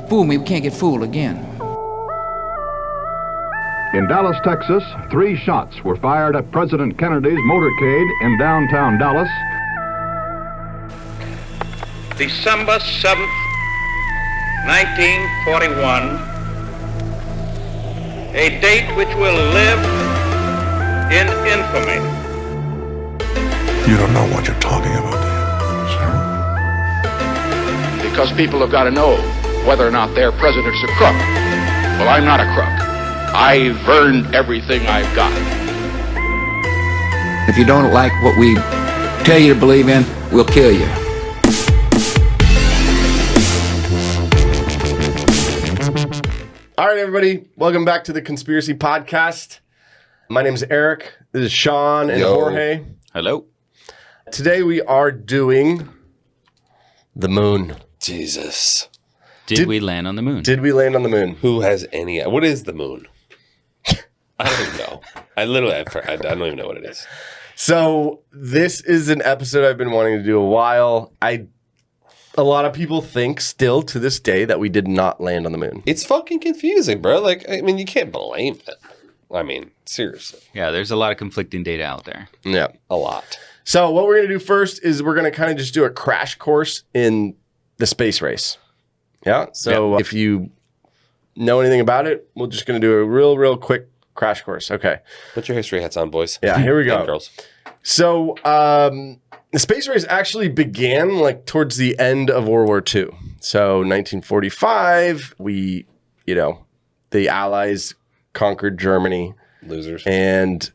Fool me, we can't get fooled again. In Dallas, Texas, 3 shots were fired at President Kennedy's motorcade in downtown Dallas. December 7th, 1941, a date which will live in infamy. You don't know what you're talking about, do you, sir? Because people have got to know whether or not their president's a crook. Well, I'm not a crook. I've earned everything I've got. If you don't like what we tell you to believe in, we'll kill you. All right, everybody. Welcome back to the Conspiracy Podcast. My name is Eric. This is Sean and Jorge. Hello. Today we are doing the moon. Jesus. Did we land on the moon? Did we land on the moon? Who has any... What is the moon? I don't even know. I don't even know what it is. So this is an episode I've been wanting to do a while. A lot of people think still to this day that we did not land on the moon. It's fucking confusing, bro. Like, I mean, you can't blame it. I mean, seriously. Yeah, there's a lot of conflicting data out there. Yeah. A lot. So what we're going to do first is we're going to kind of just do a crash course in the space race. Yeah. So if you know anything about it, we're just going to do a real quick crash course. Okay. Put your history hats on, boys. Yeah, here we go. And girls. So the space race actually began like towards the end of World War II. So 1945, the Allies conquered Germany. Losers. And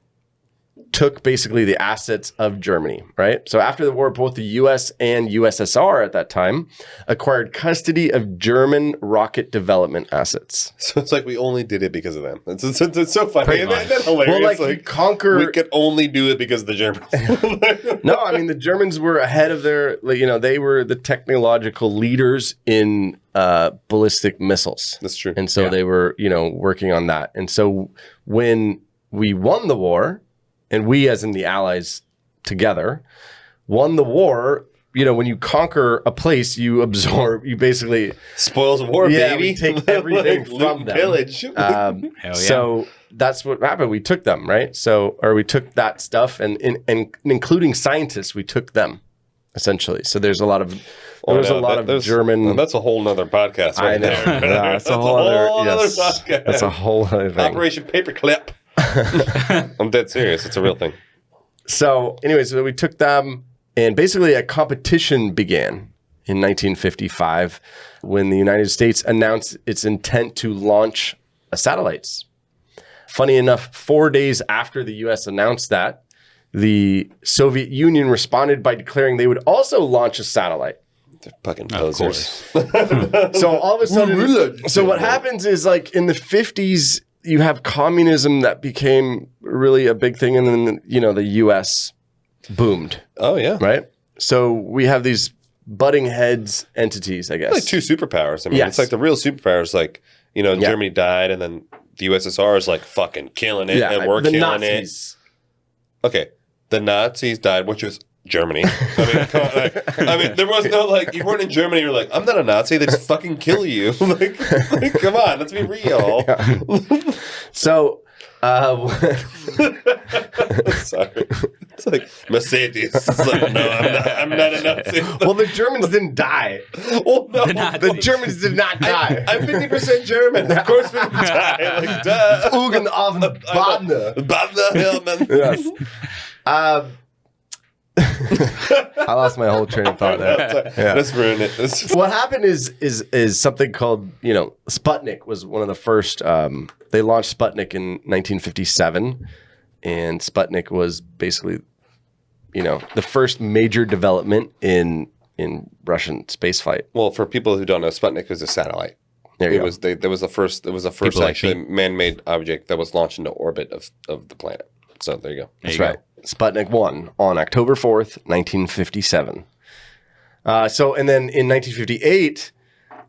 took basically the assets of Germany, right? So after the war, both the US and USSR at that time acquired custody of German rocket development assets. So it's like we only did it because of them. It's so funny. Isn't that hilarious? Well, like you conquer... We could only do it because of the Germans. No, I mean, the Germans were ahead of their... they were the technological leaders in ballistic missiles. That's true. And so they were, working on that. And so when we won the war... And we, as in the Allies together, won the war. When you conquer a place, you basically... Spoils of war, baby. We take everything from them. Pillage. Hell yeah. So that's what happened. We took them, right? We took that stuff, and including scientists, we took them, essentially. So there's a lot of... German... That's a whole nother podcast right there. That's a whole other podcast. That's a whole other thing. Operation Paperclip. I'm dead serious. It's a real thing. So anyways, we took them, and basically a competition began in 1955 when the United States announced its intent to launch satellites. Funny enough, 4 days after the U.S. announced that, the Soviet Union responded by declaring they would also launch a satellite. They're fucking posers. So all of a sudden, so what happens is like in the 50s, you have communism that became really a big thing, and then the U.S. boomed. Oh yeah, right. So we have these butting heads entities, I guess. Like 2 superpowers. I mean, It's like the real superpowers. Like Germany died, and then the USSR is like fucking killing it, and we're killing Nazis. It. Okay, the Nazis died, which was Germany. I mean, there was no you weren't in Germany. You're like, I'm not a Nazi. They just fucking kill you. like, come on, let's be real. Yeah. So, sorry, it's like Mercedes. It's like, no, I'm not a Nazi. Well, the Germans didn't die. Well, no, the Germans did not die. I'm 50% German. Of course, we didn't die. Like, duh. Ugen auf den Badner, Hillman. Yes. I lost my whole train of thought there. Yeah. Let's ruin it. What happened is something called, Sputnik was one of the first. They launched Sputnik in 1957, and Sputnik was basically, the first major development in Russian spaceflight. Well, for people who don't know, Sputnik was a satellite. It was the first actually man-made object that was launched into orbit of the planet. So there you go. That's right. Sputnik 1 on October 4th, 1957. And then in 1958,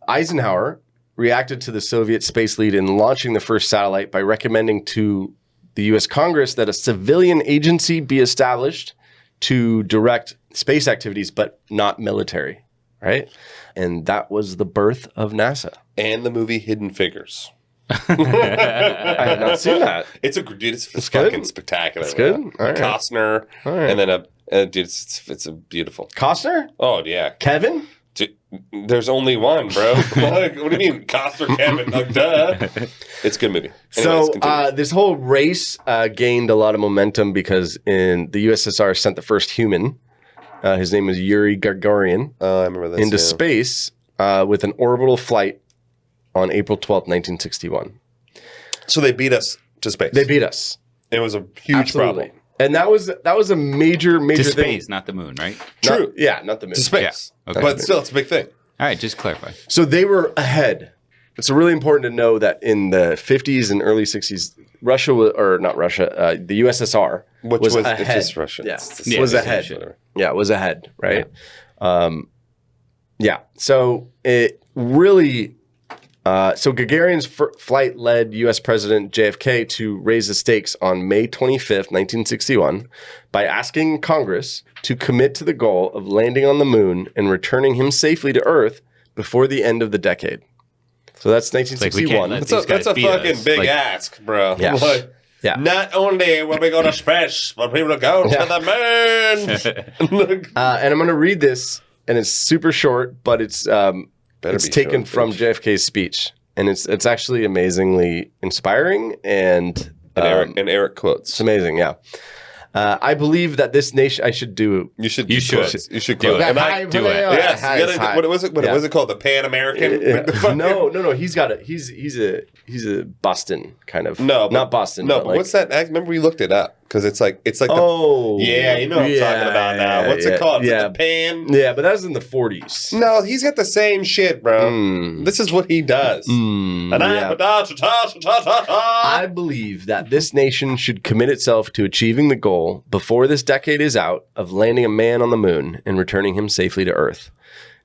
Eisenhower reacted to the Soviet space lead in launching the first satellite by recommending to the U.S. Congress that a civilian agency be established to direct space activities, but not military, right? And that was the birth of NASA. and the movie Hidden Figures. I have not seen that. It's It's fucking good? spectacular. It's good? man. All right. Costner, All right. and then dude, it's a beautiful. Costner? Oh yeah, Kevin? Dude, there's only one, bro. Like, what do you mean, Costner, Kevin? Like, duh. It's a good movie. Anyways, So continue. this whole race gained a lot of momentum because in the USSR sent the first human. His name was Yuri Gagarin I remember this. into yeah. space with an orbital flight on April 12th, 1961. So they beat us to space. They beat us. It was a huge problem. And that was a major To thing. space, not the moon, right? True. Not the moon. To space. Yeah. Okay. But still, it's a big thing. All right, just clarify. So they were ahead. It's really important to know that in the 50s and early 60s, the USSR Which was was ahead. it's just Russia. Yeah, It's the Yeah, was same ahead. shit. Yeah, it was ahead, right? So it really... so Gagarin's flight led U.S. President JFK to raise the stakes on May 25th, 1961, by asking Congress to commit to the goal of landing on the moon and returning him safely to Earth before the end of the decade. So that's Like, we 1961. can't let these That's guys a beat fucking us. big Like, ask, bro. Yeah. Like, Yeah. Not only will we go to space, but we will go to the moon. And I'm going to read this, and it's super short, but it's be taken short, from bitch. JFK's speech, and it's actually amazingly inspiring and Eric quotes. it's amazing. Yeah, I believe that this nation. I should do. You should. You should. You should Do quote. it. And I- Do it. Yes. Hi, you gotta- hi. what was it? What Yeah. was it called? The Pan American? No. He's got a. He's a Boston kind of. No, not Boston. No, but but like, what's that? I remember we looked it up because it's like. Oh, Yeah, you know what I'm talking about now. What's it called? Is it Yeah, the Pan? yeah, but that was in the 40s. No, he's got the same shit, bro. This is what he does. And I believe that this nation should commit itself to achieving the goal before this decade is out of landing a man on the moon and returning him safely to Earth.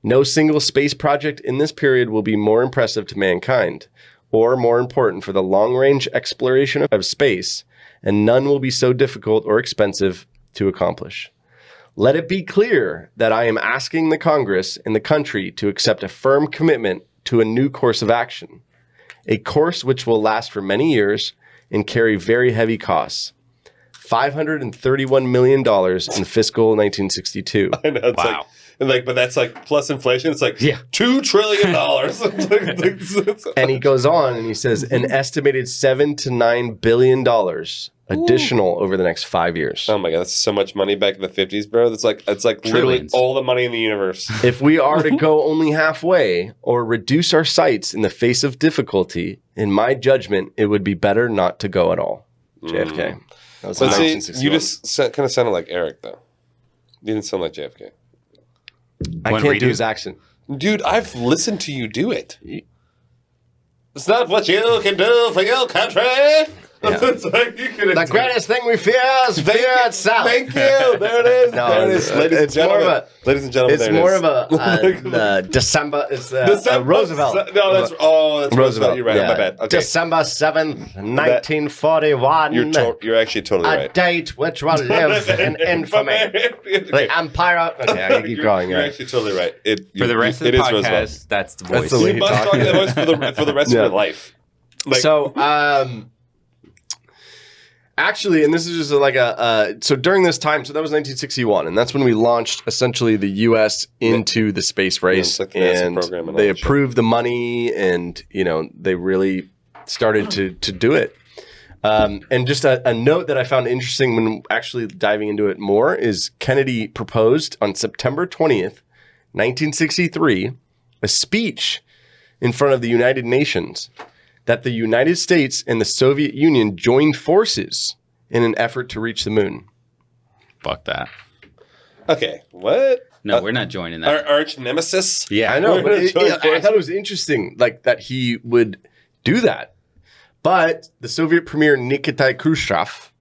No single space project in this period will be more impressive to mankind or more important for the long-range exploration of space, and none will be so difficult or expensive to accomplish. Let it be clear that I am asking the Congress and the country to accept a firm commitment to a new course of action, a course which will last for many years and carry very heavy costs. $531 million in fiscal 1962. I know, it's Wow. but that's like plus inflation. It's like Yeah. $2 trillion. And he goes on and he says an estimated $7 to $9 billion additional over the next 5 years. Oh my god, that's so much money back in the 50s, bro. It's like literally Trillions. all the money in the universe. If we are to go only halfway or reduce our sights in the face of difficulty, in my judgment, it would be better not to go at all. JFK. That was in But see, 1961. you just kind of sounded like Eric, though. You didn't sound like JFK. I One can't redo. do his accent. Dude, I've listened to you do it. It's not what you can do for your country. It's like you can The greatest thing we fear is fear itself. Thank you. There it is. No, there it is. Ladies and it's more gentlemen. of a- Ladies and gentlemen, It's there it more is. of a December. It's December- Roosevelt. No, that's Roosevelt. You're right. yeah. My bad. Okay. December 7th, 1941. You're actually totally a right. date which will live in infamy. The Empire. Okay, I can keep going. You're Right. actually totally right. For the rest of it the is Roosevelt. podcast, that's the voice. the way You he must talks. talk that voice for the rest of Yeah. your life. Like, So, actually, and this is just like so during this time, so that was 1961, and that's when we launched essentially the U.S. into the space race, it's like the NASA and program and all they that shit. approved the money, and they really started to do it. And just a note that I found interesting when actually diving into it more is Kennedy proposed on September 20th, 1963, a speech in front of the United Nations that the United States and the Soviet Union joined forces in an effort to reach the moon. Fuck that. okay, what? No, we're not joining that. Our arch nemesis? Yeah. I know, We're but gonna join I forces. thought it was interesting, like that he would do that. But the Soviet premier Nikita Khrushchev,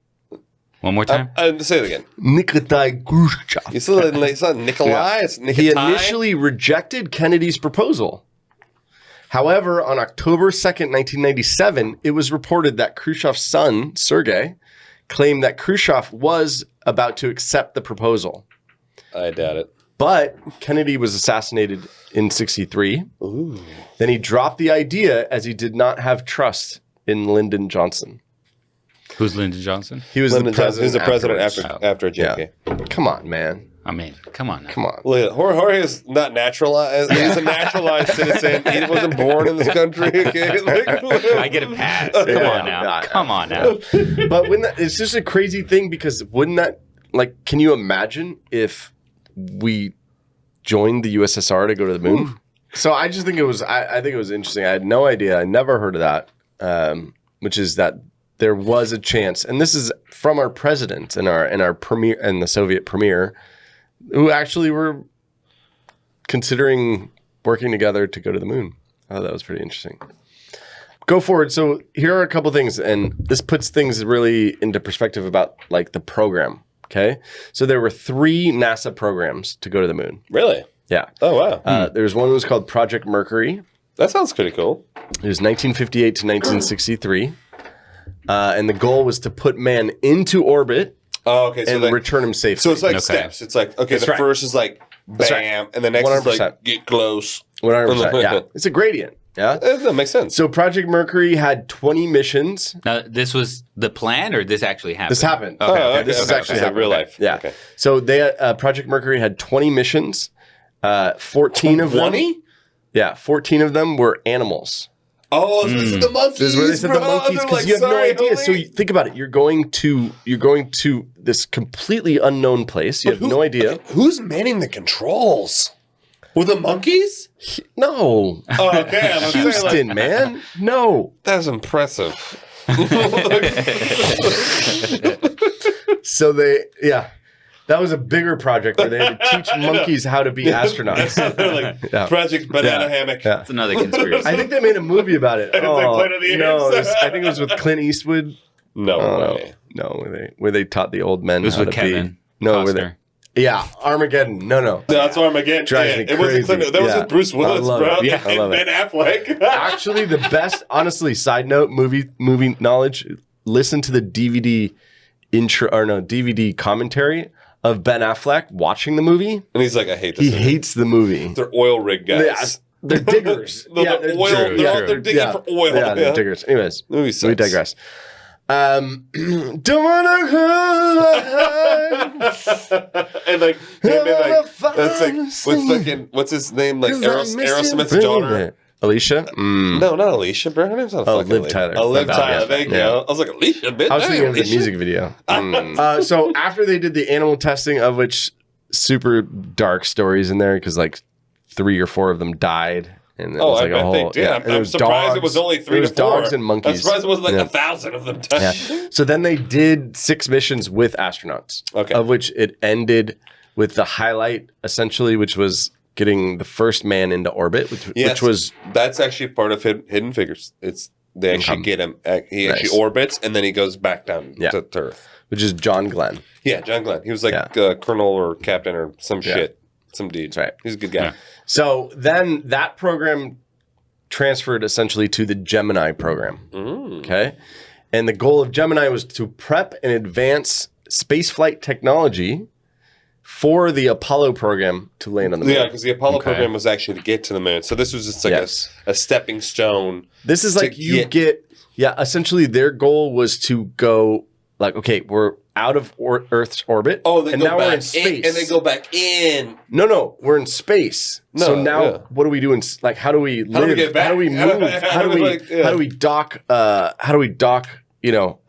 One more time. Say it again. Nikita Khrushchev, It's not Nikolai. It's he Nikitai. initially rejected Kennedy's proposal. However, on October 2nd, 1997, it was reported that Khrushchev's son, Sergei, claimed that Khrushchev was about to accept the proposal. I doubt it. But Kennedy was assassinated in 63. Ooh. Then he dropped the idea as he did not have trust in Lyndon Johnson. Who's Lyndon Johnson? He was the president. He was the president after JFK. Yeah. Come on, man. I mean, come on now. Come on. Well, Jorge is not naturalized. He's a naturalized citizen. He wasn't born in this country. Okay? I get a pass. Come on now. Come on now. But it's just a crazy thing because wouldn't that, like, can you imagine if we joined the USSR to go to the moon? Ooh. So I just think it was, I think it was interesting. I had no idea. I never heard of that, which is that there was a chance, and this is from our president and our premier and the Soviet premier, who actually were considering working together to go to the moon. I thought that was pretty interesting. Go forward. So here are a couple things, and this puts things really into perspective about like the program. Okay, so there were 3 NASA programs to go to the moon. Really? Yeah. Oh wow. There's one that was called Project Mercury. That sounds pretty cool. It was 1958 to 1963, and the goal was to put man into orbit. Oh, okay. So and return him safely. So it's like steps. It's like, okay, the first is like, bam, and the next 100%. Is like, get close. 100%, yeah. It's a gradient, yeah? That makes sense. So Project Mercury had 20 missions. Now, this was the plan, or this actually happened? This happened. Okay. This is actually like real life. Yeah. Okay. So they Project Mercury had 20 missions. 14 of them. 20? Yeah, 14 of them were animals. Oh, so this is the monkeys. This is where they said the monkeys because you have no idea. So you think about it. You're going to this completely unknown place. You have no idea. Okay, who's manning the controls? Were the monkeys? No. Oh, okay. Houston, man. No. That's impressive. So that was a bigger project where they had to teach monkeys how to be astronauts. Like Project Banana Hammock. That's another conspiracy. I think they made a movie about it. It's like Planet of the Apes. I think it was with Clint Eastwood. No way. No, where they taught the old men It was how with to Kevin be. No, Costner. Armageddon. No. That's Armageddon. Drives me it wasn't crazy. Clint. That was with Bruce Willis, I love bro. it. Yeah, I love and it. Ben Affleck. Actually, the best, honestly, side note, movie knowledge, listen to the DVD DVD commentary of Ben Affleck watching the movie. And he's like, I hate this He movie. hates the movie. They're oil rig guys. Yeah, they're diggers. They're oil. They're digging for oil. Yeah, they're diggers. Anyways, movie sucks. we digress. Don't wanna and like that's like what's his name? Like Aerosmith's daughter. Alicia? No, not Alicia, bro. Her name's not fucking Liv Tyler. Oh, Liv Tyler. There you go. I was like, Alicia, bitch. I was thinking of the music video. So after they did the animal testing, of which super dark stories in there, because like 3 or 4 of them died. And it was like a whole, I'm surprised it was only 3 to 4. Dogs and monkeys. I'm surprised it wasn't like 1,000 of them died. Yeah. So then they did 6 missions with astronauts. Okay. Of which it ended with the highlight, essentially, which was getting the first man into orbit, which was... That's actually part of Hidden Figures. They actually get him. He actually orbits, and then he goes back down to Earth. Which is John Glenn. Yeah, John Glenn. He was like colonel or captain or some shit. Some dude. That's right. He's a good guy. Yeah. So then that program transferred essentially to the Gemini program. Okay. And the goal of Gemini was to prep and advance spaceflight technology for the Apollo program to land on the moon. Yeah, because the Apollo program was actually to get to the moon. So this was just like a stepping stone. This is like essentially their goal was to go like, okay, we're out of Earth's orbit. Oh, and now we're in space. And they go back in. No, we're in space. So now what do we do? Like, how do we live? How do we get back? How do we move? How do we dock? How do we dock? You know,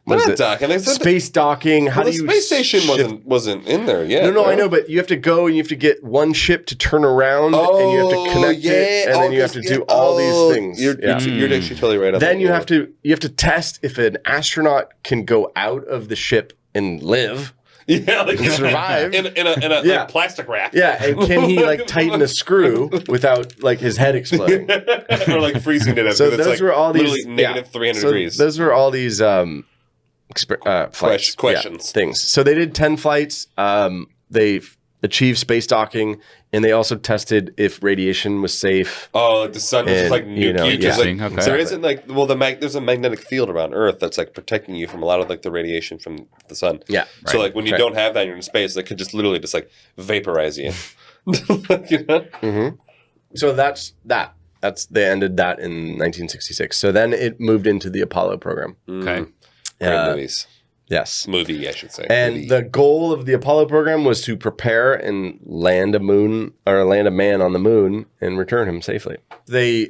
what is it? Docking. Space docking. How do you? The space station wasn't in there yet. No, I know, but you have to go and you have to get one ship to turn around, and you have to connect it, and then you have to do all these things. You're actually totally right. Then you have to test if an astronaut can go out of the ship and live. Yeah, like survive in a plastic wrap. Yeah, and can he like tighten a screw without like his head exploding or like freezing it up? So those were all these negative 300 degrees. Those were all these flights questions things. So they did 10 flights. They achieve space docking, and they also tested if radiation was safe. Oh, like the sun was just like nuke you. Just like, okay. There isn't like, well, there's a magnetic field around Earth that's like protecting you from a lot of like the radiation from the sun. Yeah. So like when you don't have that, you're in space, that could just literally just like vaporize you. You know? Mm-hmm. So that's that. They ended that in 1966. So then it moved into the Apollo program. Okay. Great movies. Yes. Movie, I should say. And the goal of the Apollo program was to prepare and land a man on the moon and return him safely. They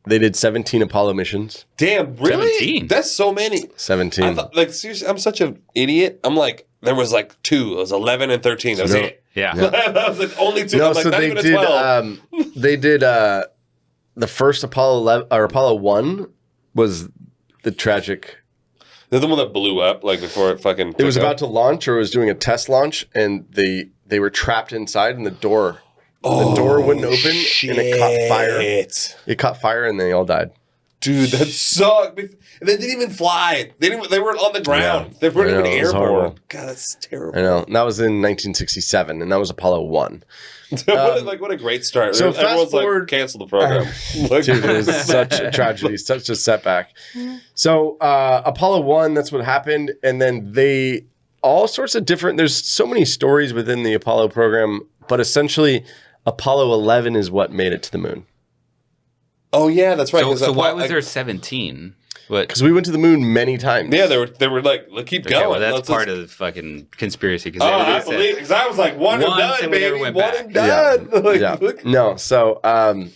did 17 Apollo missions. Damn, really? 17? That's so many. 17. I thought, like, seriously, I'm such an idiot. I'm like, there was like 2. It was 11 and 13. That was it. Yeah. That was like only 2. No, I'm like, so not they even a did. 12. They did the first Apollo 1 was the tragic. They're the one that blew up, like before it fucking. It was about to launch, or it was doing a test launch, and they were trapped inside, and the door wouldn't open, and it caught fire. It caught fire, and they all died. Dude, that sucked. And they didn't even fly. They were on the ground. They weren't even airborne. God, that's terrible. I know. And that was in 1967, and that was Apollo 1. What a great start. So everyone's fast forward, like, cancel the program. Dude, it was such a tragedy, such a setback. So Apollo 1, that's what happened. And then all sorts of different, there's so many stories within the Apollo program, but essentially Apollo 11 is what made it to the moon. Oh, yeah, that's right. So why was there 17? Because we went to the moon many times. Yeah, they were like, keep going. Well, that's part of the fucking conspiracy. I believe, because I was like, one and done, baby. One and done. Yeah. No, so I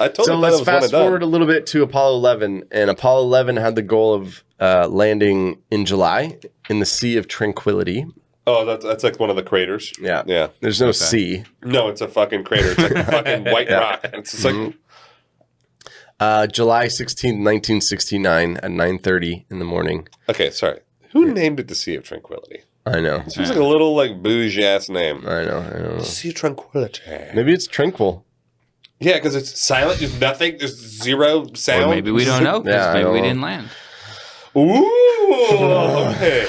totally so let's fast forward a little bit to Apollo 11, and Apollo 11 had the goal of landing in July in the Sea of Tranquility. Oh, that's like one of the craters. Yeah. Yeah. There's no sea. No, it's a fucking crater. It's like a fucking white rock. It's just like... July 16th, 1969 at 9:30 in the morning. Okay, sorry. Who named it the Sea of Tranquility? I know. It seems like a little like bougie-ass name. I know. Sea of Tranquility. Maybe it's tranquil. Yeah, because it's silent. There's nothing. There's zero sound. Or maybe we don't know. Yeah, Maybe we didn't land. Ooh, okay.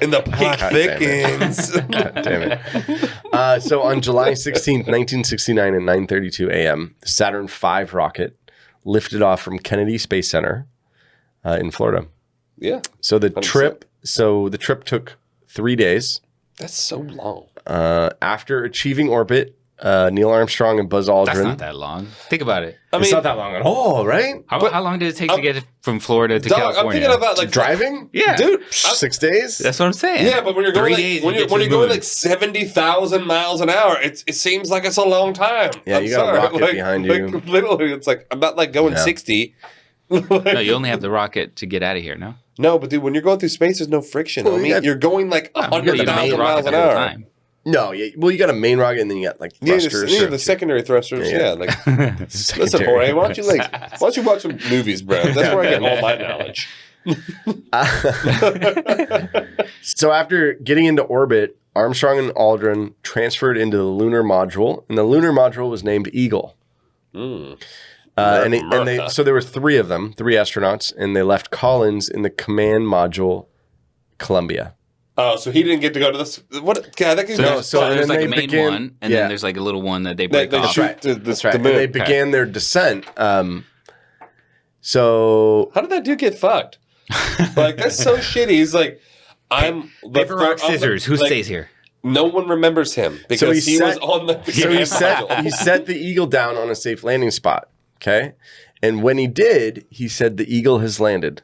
In the peak thickens. God damn it. So on July 16th, 1969 at 9:32 a.m., the Saturn V rocket lifted off from Kennedy Space Center in Florida. Yeah. So the trip took 3 days. That's so long. After achieving orbit, Neil Armstrong and Buzz Aldrin. That's not that long. Think about it. It's not that long at all, right? How long did it take to get from Florida to California? I'm thinking about like driving. Yeah, dude, 6 days. That's what I'm saying. Yeah, but when you're going when you're going like 70,000 miles an hour, it seems like it's a long time. Yeah, you got a rocket behind you. Literally, it's like I'm not like going 60. No, you only have the rocket to get out of here. No, but dude, when you're going through space, there's no friction. You're going like 100,000 miles an hour. No, you got a main rocket, and then you got like thrusters. Yeah, the secondary thrusters. Yeah, like listen, Jorge, why don't you watch some movies, bro? That's where I get all my knowledge. So after getting into orbit, Armstrong and Aldrin transferred into the lunar module, and the lunar module was named Eagle. So there were 3 of them, 3 astronauts, and they left Collins in the command module, Columbia. Oh, so he didn't get to go to this. What? God, that so there's like a main one, and then there's like a little one that they break off. That's right. And they began their descent. So how did that dude get fucked? Like that's so shitty. He's like, I'm paper rock scissors. Who stays here? No one remembers him because he was on the. So he set the Eagle down on a safe landing spot. Okay, and when he did, he said the Eagle has landed.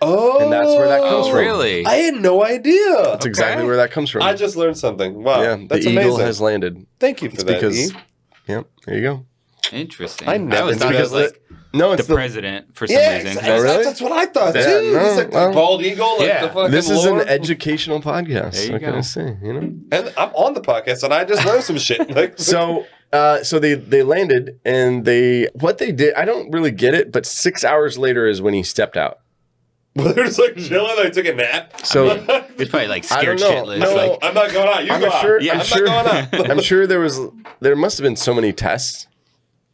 Oh, and that's where that comes from. Really? I had no idea. That's exactly where that comes from. I just learned something. Wow, yeah, that's the Eagle amazing. has landed. Thank you for that. Because, yeah, there you go. Interesting. I never thought it was like it's the president for some reason. Really? That's what I thought too. It's like the bald eagle. Like the fucking this is Lord. an educational podcast. There you what go. can I say? You know, and I'm on the podcast, and I just learned some shit. Like so they landed, and what they did, I don't really get it, but 6 hours later is when he stepped out. Well, they're just like chilling. They took a nap. So it's probably like scared shitless. No, like, I'm not going out. You go out. I'm not going out. I'm sure there must have been so many tests.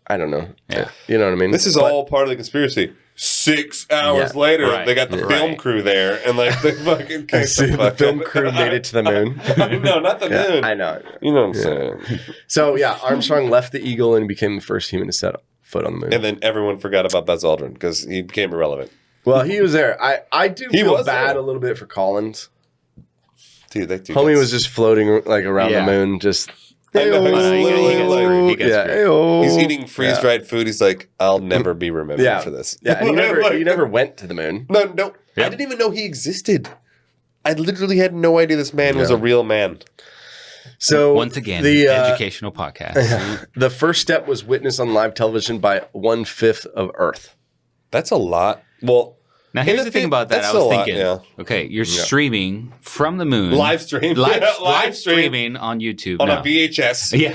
I don't know. Yeah. You know what I mean? This is all part of the conspiracy. 6 hours later, they got the film crew there, and like they fucking the film crew made it to the moon. No, not the moon. I know. You know what I'm saying? So Armstrong left the Eagle and became the first human to set foot on the moon. And then everyone forgot about Buzz Aldrin because he became irrelevant. Well, he was there. I do feel bad a little bit for Collins. Dude, that dude homie was just floating like around the moon, just. I know, he gets he's eating freeze-dried food. He's like, I'll never be remembered for this. Yeah, and he never went to the moon. No. Yeah. I didn't even know he existed. I literally had no idea this man was a real man. So once again, the educational podcast. The first step was witnessed on live television by 1/5 of Earth. That's a lot. Well, now here's the thing about that. I was thinking, okay, you're streaming from the moon. Live streaming on YouTube. On a VHS. Yeah.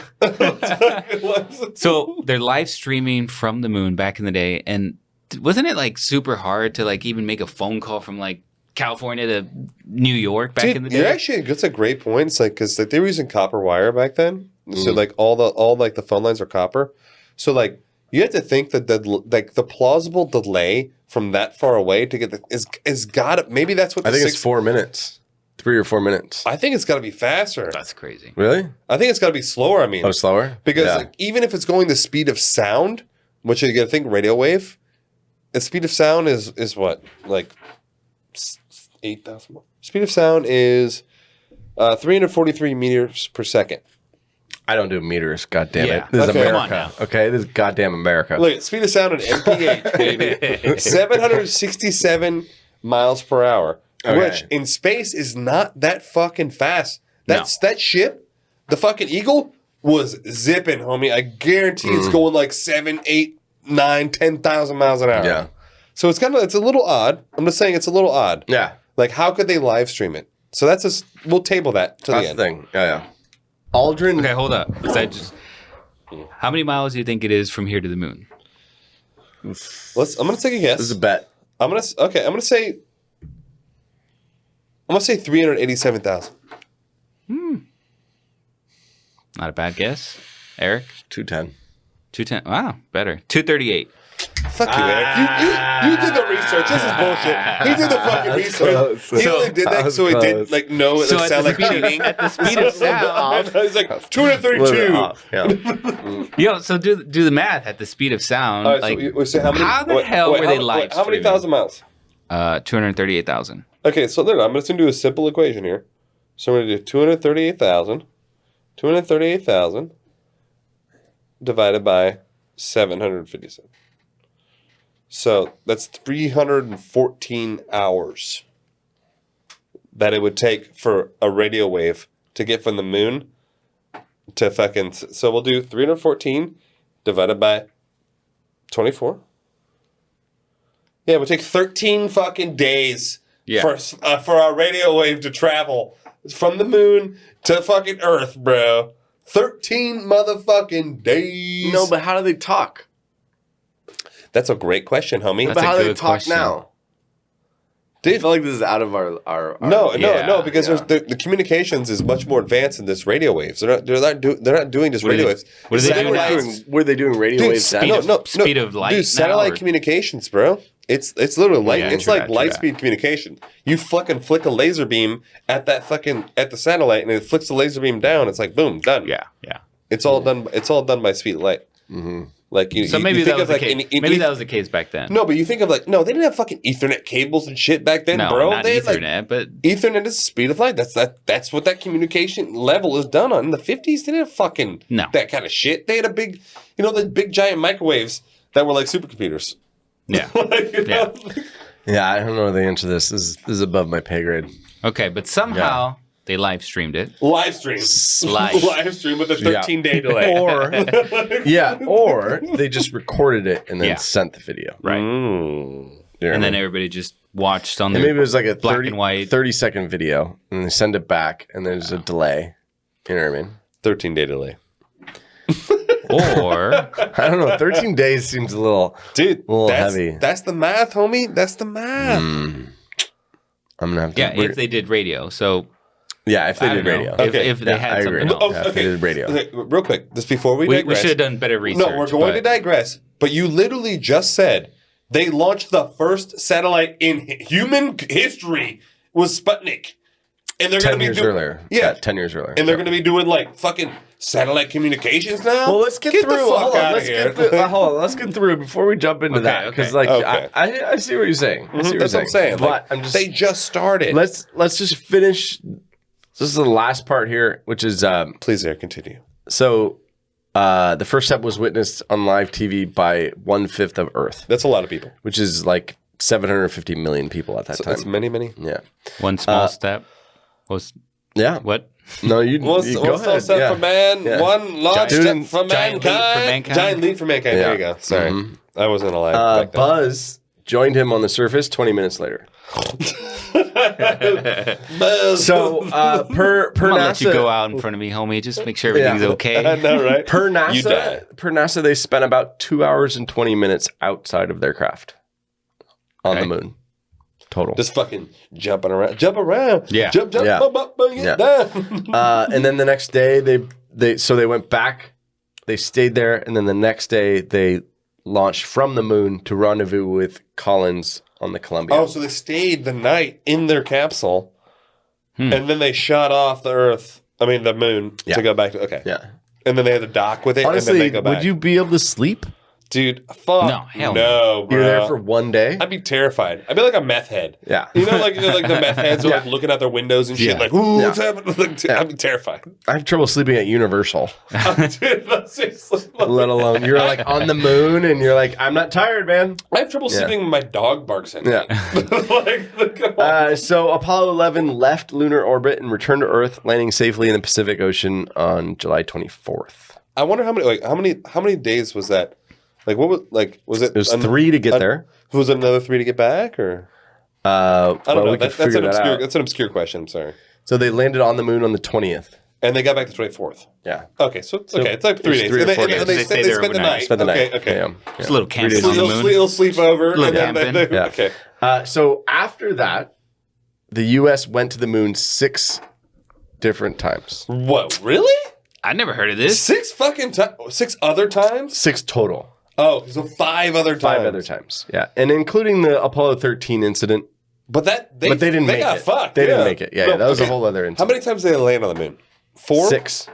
So they're live streaming from the moon back in the day. And wasn't it like super hard to like even make a phone call from like California to New York back in the day? Actually, that's a great point. It's like, because they were using copper wire back then. So like all the phone lines are copper. So like you have to think that the plausible delay from that far away to get is got maybe that's what I think it's 4 minutes, 3 or 4 minutes. I think it's got to be faster. That's crazy. Really? I think it's got to be slower. I mean, slower? Because like, even if it's going the speed of sound, which you got to think radio wave, the speed of sound is what, like 8,000. Speed of sound is 343 meters per second. I don't do meters. God damn it! This is America. Come on now. Okay, this is goddamn America. Look, speed of sound in MPH, baby, 767 miles per hour, which in space is not that fucking fast. That ship, the fucking Eagle, was zipping, homie. I guarantee it's going like 7, 8, 9, 10,000 miles an hour. Yeah. So it's a little odd. I'm just saying it's a little odd. Yeah. Like, how could they live stream it? So we'll table that to the end. That's the thing. Yeah. Aldrin. Okay, hold up. How many miles do you think it is from here to the moon? I'm gonna take a guess. This is a bet. I'm gonna say 387,000. Not a bad guess. Eric? 210. 210. Wow, better. 238. Fuck you, Eric. You did the research. This is bullshit. He did the fucking research. He only did that so he did like know it would sound like cheating. At the speed of sound. He's like 232. Yo, so do the math at the speed of sound. Right, like, so how the hell were they live How many thousand miles? 238,000. Okay, so then I'm just going to do a simple equation here. So I'm going to do 238,000 divided by 757. So that's 314 hours that it would take for a radio wave to get from the moon to fucking... So we'll do 314 divided by 24. Yeah, it would take 13 fucking days for our radio wave to travel from the moon to fucking Earth, bro. 13 motherfucking days. No, but how do they talk? That's a great question, homie. But how do they talk now? Dude, I feel like this is out of our No, because the communications is much more advanced than this radio waves. They're not doing just radio waves. What are they doing? Were they doing radio waves? Speed of light. Dude, satellite communications, bro. It's literally light. It's like light speed communication. You fucking flick a laser beam at the satellite, and it flicks the laser beam down. It's like boom, done. Yeah. It's all done. It's all done by speed of light. Mm-hmm. Like maybe that was the case. Maybe that was the case back then. No, but you think of they didn't have fucking Ethernet cables and shit back then, bro. Not they Ethernet, had, but Ethernet is the speed of light. That's what that communication level is done on. In the 50s, they didn't have fucking that kind of shit. They had a big, the big giant microwaves that were like supercomputers. Yeah. Yeah, I don't know the answer to this. This is above my pay grade. Okay, but somehow they live streamed it. Live stream with a 13-day delay. Or they just recorded it and then sent the video. Right. And then everybody just watched on maybe it was like a black and white 30-second video, and they send it back, and there's a delay. You know what I mean? 13-day delay. Or I don't know. 13 days seems a little heavy. That's the math, homie. That's the math. I'm gonna have to. Yeah, if they did radio. So yeah, if they did radio. If they had something else. If they did radio. Okay, real quick, just before we digress. We should have done better research. No, we're going to digress. But you literally just said They launched the first satellite in human history was Sputnik. And they're going to be 10 years earlier. Yeah. 10 years earlier. And they're going to be doing like fucking satellite communications now? Well, let's get through. the fuck Hold on, out of let's here. get through. Hold on, let's get through before we jump into that. Because like I see what you're saying. I see what That's what I'm saying. But Like, I'm just they just started. let's just finish. This is the last part here, which is Please, Eric, continue. so the first step was witnessed on live TV by 1/5 of Earth, That's a lot of people. which is like 750 million people at that time. That's many. Yeah. One small step was Yeah. what? No, you go One ahead. step Yeah. for man, Yeah. one large Giant- step for giant leap for mankind. mankind. Giant leap for mankind. Yeah. There you go. Sorry. I wasn't alive back then. Buzz joined him on the surface 20 minutes later. Buzz. So per I'm gonna NASA, let you go out in front of me, homie. Just make sure everything's I okay. know, right? per You died. NASA, they spent about 2 hours and 20 minutes outside of their craft on the moon. Total. Just fucking jumping around. Jump around. Yeah. Jump, Yeah. up, get Yeah. down. And then the next day they went back, they stayed there, and then the next day they launched from the moon to rendezvous with Collins on the Columbia. Oh, so they stayed the night in their capsule, and then they shot off the Earth. I mean, the moon Yeah. to go back to. Okay. Yeah. And then they had to dock with it, and Honestly, then they go back. would you be able to sleep? Dude, fuck. No, hell no, bro. You're there for one day? I'd be terrified. I'd be like a meth head. Yeah. You know, like the meth heads are like looking out their windows and shit, Yeah. like, ooh, Yeah. what's happening? Like, dude, I'd be terrified. I have trouble sleeping at Universal, Dude, that's seriously- let alone you're like on the moon and you're like, I'm not tired, man. I have trouble sleeping when my dog barks at me. Yeah. like, come on. So Apollo 11 left lunar orbit and returned to Earth, landing safely in the Pacific Ocean on July 24th. I wonder how many days was that? Like, what was it? It was 3 to get there. Was it another 3 to get back, or I I don't know. We could That's figure an that obscure. out. That's an obscure question. I'm sorry. So they landed on the moon on the 20th. And they got back the 24th. Yeah. Okay, so it's okay. It's like 3 days. 3 or And they- 4 and days. they They spent stay there the overnight. night. Spent the night. Okay. Yeah. It's a little camping So on the moon. they'll sleep over. Little and then camping. they- Yeah. Okay. So after that, the U.S. went to the moon 6 different times. What? Really? I never heard of this. 6 other times? 6 total. Oh, so 5 other times. 5 other times. Yeah. And including the Apollo 13 incident. But they didn't make got it. fucked. They didn't yeah. make it. Yeah, No, that was a okay. whole other How incident. many times did they land on the moon? 4? 6.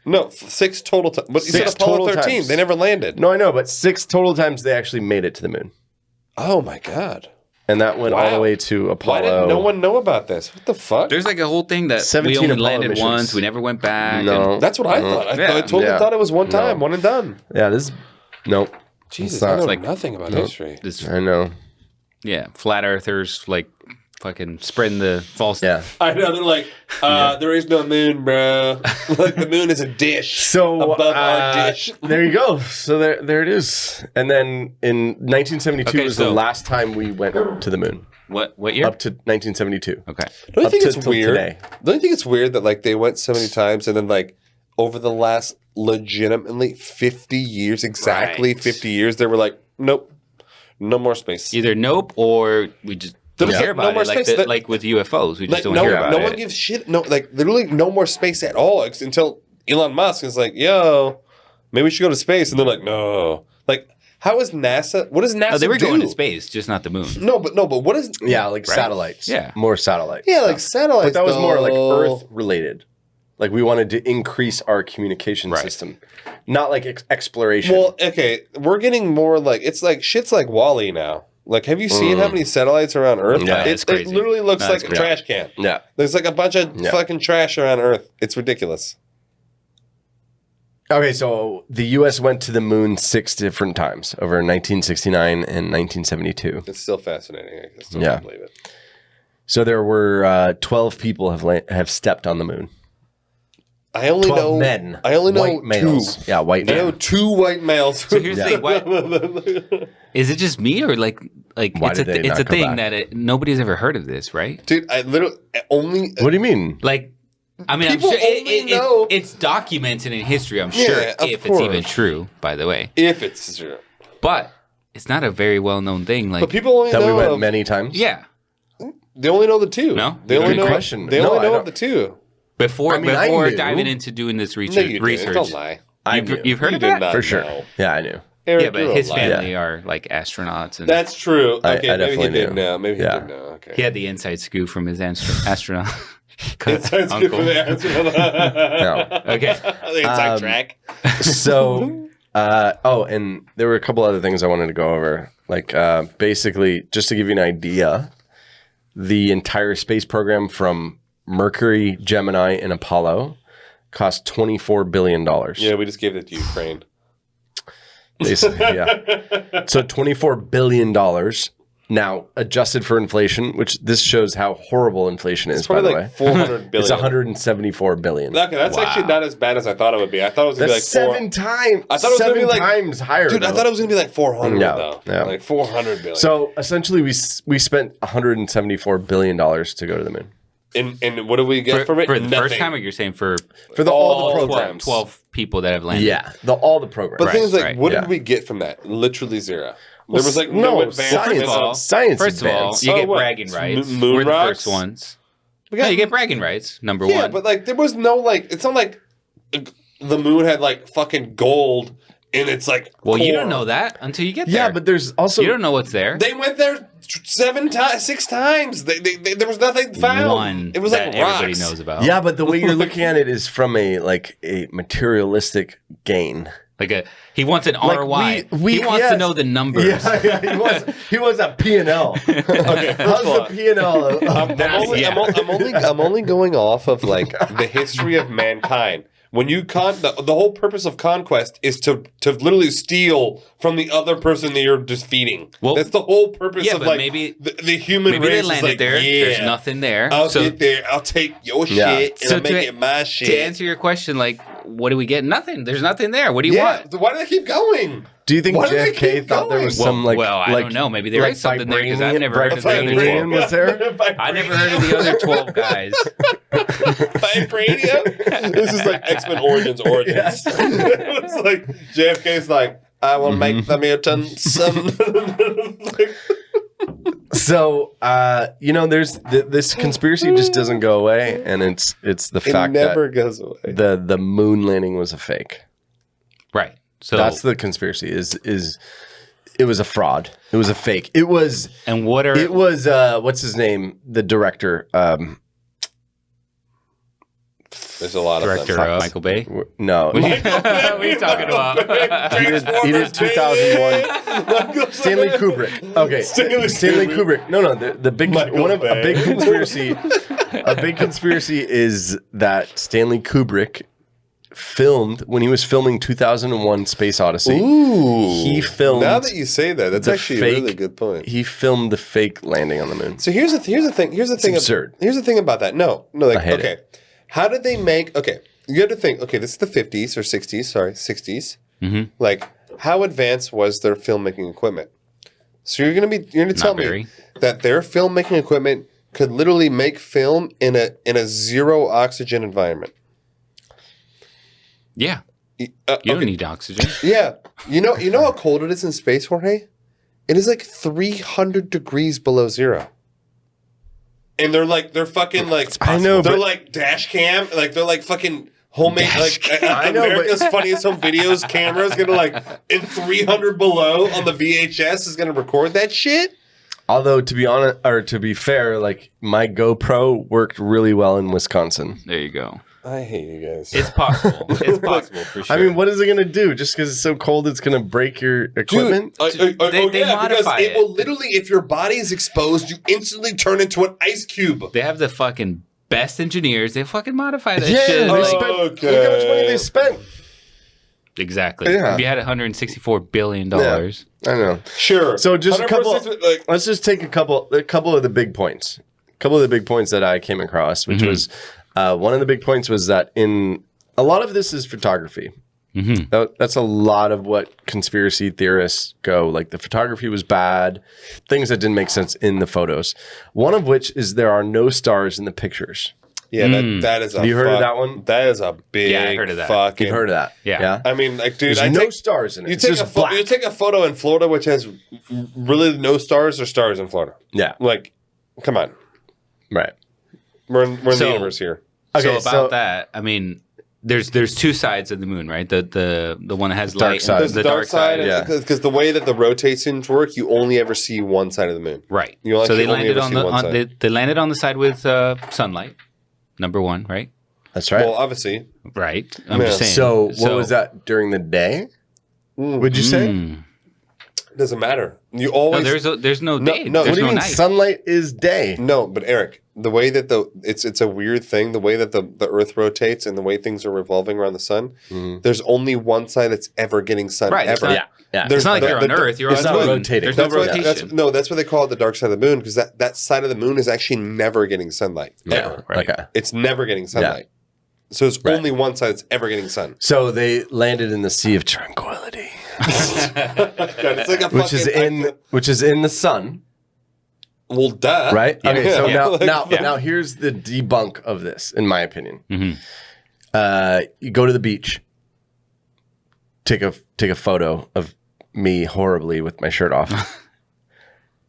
No, 6 total times. But you said 6 Apollo total 13. times. They never landed. No, I know, but 6 total times they actually made it to the moon. Oh my god. And that went all Wow. the way to Apollo. Why didn't no one know about this? What the fuck? There's like a whole thing that we 17 only Apollo landed missions. once. We never went back. No. and- That's what I thought. I totally Yeah. thought it was one time, No. one and done. Yeah, this is... Nope. Jesus, It's not. I know like- nothing about history. this, I know. yeah, flat earthers like fucking spreading the false. Yeah. I know, they're like, there is no moon, bro. Like, the moon is a dish So above our dish. there you go. So there it is. And then in 1972 Okay, was the so- last time we went to the moon. What year? Up to 1972. Okay. Don't you up think to it's till weird? today. Don't you think it's weird that like they went so many times and then like over the last legitimately 50 years, exactly Right. 50 years, they were like, nope, no more space. Either nope or we just don't Yeah. hear about No more it. Like, space. That- like with UFOs, we just Like don't hear about no it. one gives shit. No, like literally no more space at all until Elon Musk is like, yo, maybe we should go to space, and they're like, no, like. How is NASA? What does NASA Oh, they were do? going to space, just not the moon. No, but what is? Yeah, like Right. satellites. Yeah. More satellites. Yeah, like satellites. But that was more like though. Earth related. Like we wanted to increase our communication system, not like exploration. Well, okay, we're getting more like it's like shit's like Wall-E now. Like, have you seen how many satellites are on Earth? Yeah, it's it crazy. literally looks No, like it's a crazy. trash can. yeah. There's like a bunch of Yeah. fucking trash around Earth. It's ridiculous. Okay, so the U.S. went to the moon 6 different times over 1969 and 1972. It's still fascinating. I still Yeah. can't believe it. So there were 12 people have stepped on the moon. I only 12 know men. I only know white males. two. Yeah, white I know men. 2 white males. So here's the thing: what, is it just me, or like Why it's a did they it's not a go thing back? that nobody's ever heard of this, right? Dude, I literally only What do you mean? Like, I mean, People I'm sure only know- it's documented in history. I'm sure Yeah, of if it's even course. true, by the way, if it's true. but it's not a very well known thing. Like, But people only That know we went of- many times? yeah, They only know the 2. No? They only Good know question. They No, only I know don't- of the 2. before I mean, I before knew. diving into doing this No, research, you didn't. Don't lie. I knew. you've heard You of did that not For sure. know. Yeah, I knew. Eric, Yeah, but you're his a liar. family are like astronauts. And That's true. I Okay, maybe he definitely did knew. know. Maybe he Yeah. did know. Okay. he had the inside scoop from his astronaut. Inside scoop uncle. for the answer. No. Okay. The inside track. So, and there were a couple other things I wanted to go over. Like, basically, just to give you an idea, the entire space program from Mercury, Gemini, and Apollo cost $24 billion. Yeah, we just gave it to Ukraine. Basically, yeah. So $24 billion. Now, adjusted for inflation, which this shows how horrible inflation is, It's by probably the like way. 400 billion. It's 174 billion. Okay, that's actually not as bad as I thought it would be. I thought it was going to be That's like seven times. I thought it was gonna be seven like- times higher. Dude, I though. thought it was going to be like 400 No, though. no. Like 400 billion. So essentially, we spent 174 billion dollars to go to the moon and what do we get from it? For the Nothing. first time, or you're saying for all the 12, programs. 12 people that have landed? Yeah, all the programs. But the thing is, like, right, what yeah. did we get from that? Literally zero. There was like no, no advancement. science. First of all, Science First of all, advanced. you Oh, get what? bragging rights. Moon We're the rocks? first ones. We No, got- you get bragging rights. Number Yeah, one. but like there was no like. It's not like the moon had like fucking gold and it's like. well, you core. don't know that until you get there. Yeah, but there's also you don't know what's there. They went there 6 times. They there was nothing found. One It was that like rocks. everybody knows about. yeah, but the way you're looking at it is from a materialistic gain. Like he wants an ROI. we- he wants yes. to know the numbers. Yeah, he wants a P&L. Okay, How's the P&L of I'm only going off of like the history of mankind. When you the whole purpose of conquest is to literally steal from the other person that you're defeating. Well, that's the whole purpose yeah, of but like maybe- the human Maybe race. they is landed like, there. Yeah, There's nothing there. I'll so, get there. I'll take your Yeah. shit and So I'll make to- it my shit. to answer your question, like, what do we get? Nothing. There's nothing there. What do you yeah. want? So why do they keep going? Do you think Why do they JFK keep thought there was going? some Well, I don't know. Maybe there is something there because I've never heard of the other vibranium 12. was there? I never heard of the other 12 guys. Vibranium? This is like X-Men Origins. It was like JFK's like, I will make the mutants. So, there's this conspiracy just doesn't go away, and it's the It fact never that goes away. the moon landing was a fake. Right. So That's the conspiracy. Is it was a fraud. It was a fake. It was. and what are It was. What's his name? The director. There's a lot director of them. Michael Bay? No. What are you talking about? He did 2001. Stanley Kubrick. Okay, Stanley Kubrick. No, the big Michael a Bay. big conspiracy. A big conspiracy is that Stanley Kubrick filmed when he was filming 2001: Space Odyssey. Ooh. He filmed. Now that you say that, that's the actually a fake- really good point. He filmed the fake landing on the moon. So here's the thing. Here's the thing. absurd. Here's the thing about that. No, like I hate okay, how did they make? Okay, you have to think. Okay, this is the 50s or 60s. Sorry, 60s. Mm-hmm. Like, how advanced was their filmmaking equipment? So you're gonna tell very. me that their filmmaking equipment could literally make film in a zero oxygen environment. Yeah. You You don't need oxygen. Yeah, you know how cold it is in space, Jorge? It is like 300 degrees below zero. And they're fucking like I know, they're but- like dash cam, like they're like fucking homemade I know, America's but- Funniest Home Videos camera is gonna like in 300 below on the VHS is gonna record that shit. Although to be honest, or to be fair, like my GoPro worked really well in Wisconsin. There you go. I hate you guys. It's possible. It's possible for sure. I mean, what is it going to do? Just because it's so cold, it's going to break your equipment? They modify because it it. will literally, if your body is exposed, you instantly turn into an ice cube. They have the fucking best engineers. They fucking modify that Yeah, shit. they Like, spent, look how much money they spent. exactly. Yeah. If you had $164 billion. I know. Sure. So just a couple. 100% like, Let's just take a couple of the big points. A couple of the big points that I came across, which was one of the big points was that in a lot of this is photography. That's a lot of what conspiracy theorists go. Like the photography was bad, things that didn't make sense in the photos. One of which is there are no stars in the pictures. yeah, that is a Have you heard of that one? That is a big Yeah, I heard of that. fucking. You've heard of that? Yeah. I mean, like, dude, There's no stars in it. You It's take just you take a photo in Florida which has really no stars or stars in Florida. Yeah. Like, come on, Right. we're in the So- universe here. Okay, so about that, I mean, there's two sides of the moon, right? The one that has light, side. There's the dark side. yeah. Because the way that the rotations work, you only ever see one side of the moon. Right. You So they only landed ever on see one side. they landed on the side with sunlight. Number one, right? That's right. Well, obviously. Right. I'm Yeah. just saying. So what was that during the day? Would you say? It doesn't matter. You always there's no day. no, There's What do you no mean night. sunlight is day? No, but Eric, the way that it's a weird thing. The way that the Earth rotates and the way things are revolving around the sun. There's only one side that's ever getting sun. Right, it's Ever. not- Yeah. There's It's not like you're on Earth. You're it's on not the moon. rotating. There's no That's why, rotation. that's why they call it the dark side of the moon, because that side of the moon is actually never getting sunlight. Ever. Right. Okay. It's never getting sunlight. So there's only one side that's ever getting sun. So they landed in the Sea of Tranquility, It's like a which is in the sun, well, duh. right? Okay. So Yeah. now here's the debunk of this, in my opinion. Mm-hmm. You go to the beach, take a photo of me horribly with my shirt off.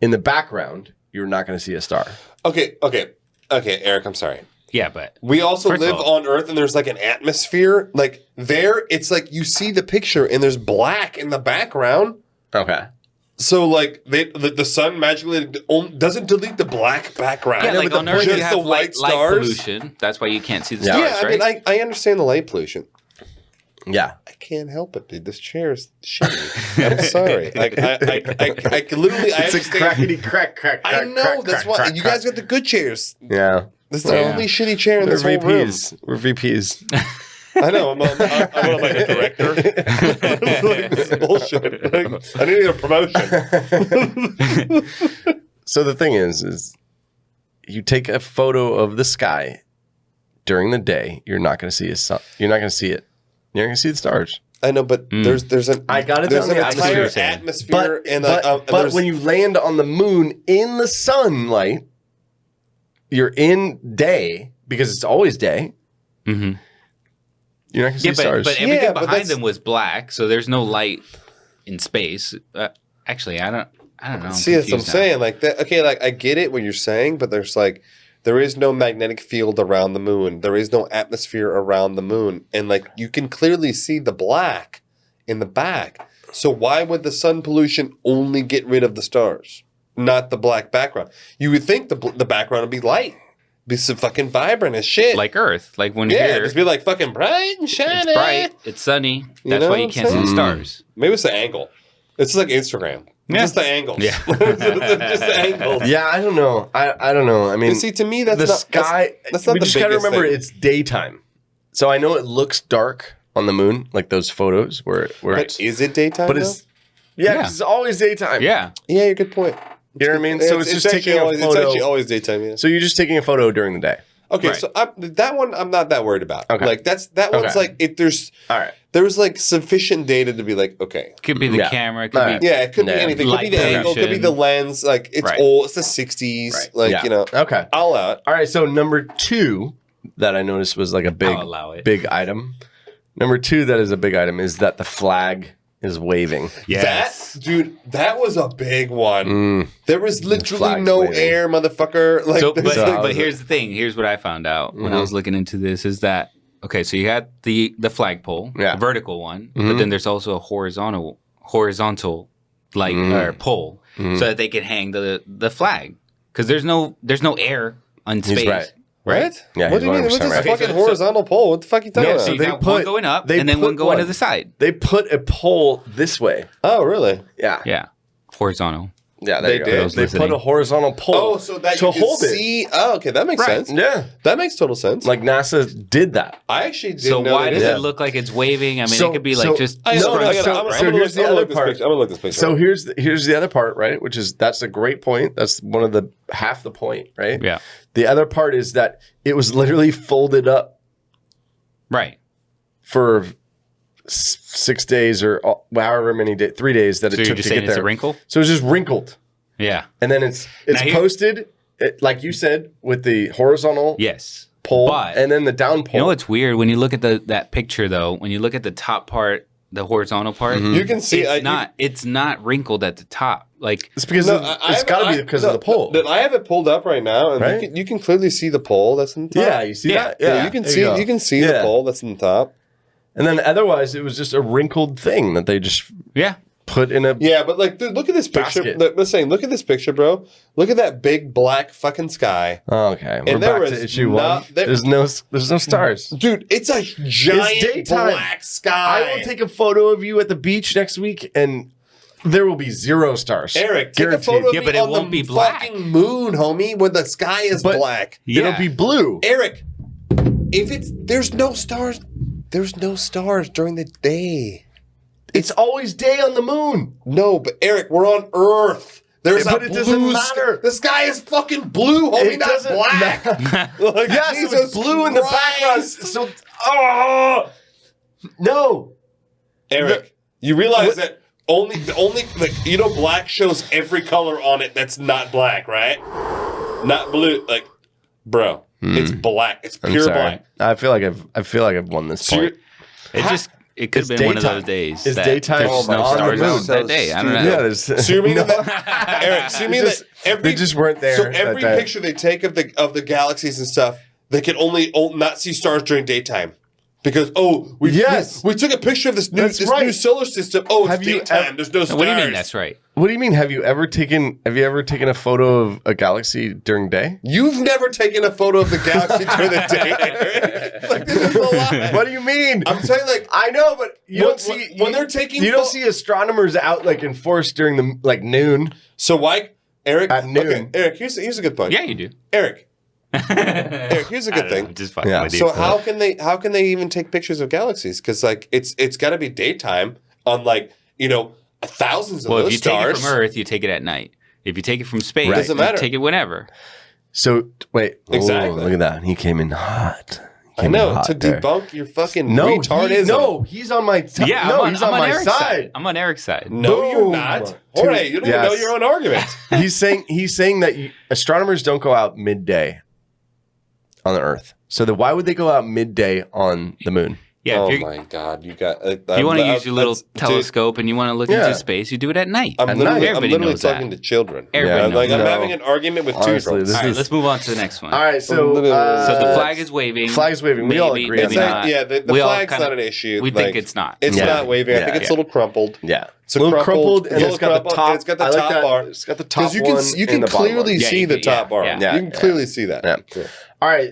In the background, you're not going to see a star. Okay, Eric, I'm sorry. Yeah, but We also First of live all- on Earth, and there's like an atmosphere. Like there, it's like you see the picture, and there's black in the background. Okay. So like the sun magically doesn't delete the black background. yeah, like but on Earth just you have the white light stars. pollution. That's why you can't see the Yeah. stars, Yeah, I right? mean, I understand the light pollution. Yeah. I can't help it, dude. This chair is shitty. I'm sorry. Like I can literally. I understand. crack. I know. That's why you guys got the good chairs. Yeah. This is the only shitty chair in We're this whole room. VPs. We're VPs. I know. I'm like a director. Like, this is bullshit. Like, I need a promotion. So the thing is you take a photo of the sky during the day, you're not going to see a sun. You're not going to see it. You're not going to see the stars. I know, but there's an I got it there's down an the entire atmosphere. atmosphere and but there's- when you land on the moon in the sunlight, you're in day because it's always day. Mm-hmm. You're not going to see Yeah, stars. but everything Yeah, but behind that's- them was black, so there's no light in space. Actually, I don't know. I'm see, that's what I'm confused now. saying. Like that. Okay, like I get it what you're saying, but there is no magnetic field around the moon. There is no atmosphere around the moon, and like you can clearly see the black in the back. So why would the sun pollution only get rid of the stars, not the black background? You would think the background would be light, be so fucking vibrant as shit. Like Earth, like when yeah, you're just be like fucking bright and shiny. it's bright, it's sunny. That's know why what you I'm can't see saying? the stars. Maybe it's the angle. It's like Instagram. Yeah. Just the angles. Yeah. Just the angles. yeah, I don't know. I don't know. I mean, You see, to me, that's the not sky. That's not we the just gotta biggest remember thing. it's daytime, so I know it looks dark on the moon, like those photos where But it's, is it daytime? but it's yeah, 'cause it's always daytime. Yeah, though? Yeah, you're good point. You know what I mean? So it's just taking a always, photo. It's actually always daytime. Yeah. So you're just taking a photo during the day. Okay, Right. so that one I'm not that worried about. Okay. Like that one's Okay. like if there's All right. there's like sufficient data to be like okay. could be the Yeah. camera. Could Alright. be Yeah, it could be Yeah. anything. It could be the Light angle, it could be the lens. Like it's Right. old. It's the '60s. Right. Like Yeah. you know. Okay. I'll allow it. All right. So number 2 that I noticed was like a I'll allow it. big item. Number 2 that is a big item is that the flag is waving. yes. That dude, that was a big one. There was literally flag's no waving. air, motherfucker. Like So, there's but, like- but here's the thing. Here's what I found out when I was looking into this is that okay, so you had the flagpole, Yeah. the vertical one, but then there's also a horizontal like or pole, so that they can hang the flag because there's no air on space. right. What? Yeah, What do you mean? he's What's 100% this right. fucking So- horizontal pole? What the fuck are you talking No, about? so You they got put- one going up they and then put one going to one. the side. They put a pole this way. Oh, really? Yeah. Yeah, horizontal. Yeah, there They you did? go. Those They listening. put a horizontal pole Oh, so that to you can hold it. see. Oh, okay, that makes Right. sense. Yeah. That makes total sense. Like NASA did that. I actually didn't So know why they does did it that. look like it's waving? I mean, So- it could be like so- just. I know, No, I no, gotta- so- I'm so gonna here's the look other this part. picture. I'm gonna look this picture. So here's the other part, right? Which is that's a great point. That's one of the half the point, right? Yeah. The other part is that it was literally folded up Right. for 6 days or however many days, 3 days that So it you're took just to saying get it's there. a wrinkle? So it's just wrinkled, Yeah. and then it's Now here- posted like you said with the horizontal Yes. pole But and then the down pole. you know what's weird when you look at that picture though? When you look at the top part, the horizontal part, you can see it's not wrinkled at the top. Like it's because it's got to be because of the pole. I have it pulled up right now, and Right? you can clearly see the pole that's in the top. Yeah, you see that? Yeah, you can see the pole that's in the top. And then otherwise, it was just a wrinkled thing that they just put in a but like, dude, look at this picture. basket. Look at this picture, bro. Look at that big black fucking sky. Oh, okay, we're And back there to is issue not- one. there- There's no stars. Dude, it's a giant It's daytime. black sky. I will take a photo of you at the beach next week, and there will be 0 stars. Eric, take Guaranteed. a photo of Yeah, me but it on won't the be black. fucking moon, homie, where the sky is But- black. It'll be blue. Eric, there's no stars during the day. It's always day on the moon. No, but Eric, we're on Earth. There's But a it doesn't blue matter. The sky is fucking blue, homie, It not doesn't black. Like, Yeah, so it's blue in the background. So, no. Eric, you realize that the only black shows every color on it that's not black, right? Not blue. Like, bro, it's black. It's I'm pure sorry. black. I feel like I've won this So point. it could have been one of those days. It's that daytime there's on no the stars moon. out that day. I don't know. Yeah, there's, So you mean that, Eric? So you mean that they just weren't there. So that every day. picture they take of the galaxies and stuff, they can only not see stars during daytime. Because we took a picture of this new solar system. Oh, it's daytime. There's no stars. What do you mean that's right? What do you mean? Have you ever taken a photo of a galaxy during day? You've never taken a photo of the galaxy during the day, Eric. Like, this is a lie. What do you mean? I'm saying, like, I know, but you don't see when they're taking. You don't see astronomers out like in force during the noon. So why, Eric? At noon. Okay, Eric, here's a good point. Yeah, you do. Eric, here's a good thing. I'm just fucking with you. So how can they even take pictures of galaxies? Because like it's got to be daytime on thousands of Well, if those you stars. take it from Earth, you take it at night. If you take it from space, Doesn't you matter. take it whenever. So wait, Exactly. look at that. He came in hot. I know to debunk your fucking retardism. He's on my side. Yeah, he's on my Eric's side. I'm on Eric's side. No, you're Boom. not. Jorge, you don't even know your own argument. He's saying that astronomers don't go out midday on the Earth. So why would they go out midday on the moon? Yeah, Oh if my God, you got. you want to use your little telescope and you want to look Yeah. into space, you do it at night. I'm literally Everybody knows talking that. to children. Everybody I'm knows I'm that. having an argument with Honestly, 2-year-olds. this All right, is- let's move on to the next one. All right, so So So the flag is waving. Flag's waving. We all Maybe- agree on maybe that. not. Yeah, the We all flag's kinda- not an issue. We Like, think it's not. It's Yeah. not waving. I think Yeah. it's a little crumpled. Yeah, It's a little crumpled, it's and a it's got little the top. crumpled, and it's got the I like top that. bar. It's got the top Because one. you and can the bottom clearly one. Yeah, see you the can- top bar. yeah. You can clearly see that. Yeah. All right.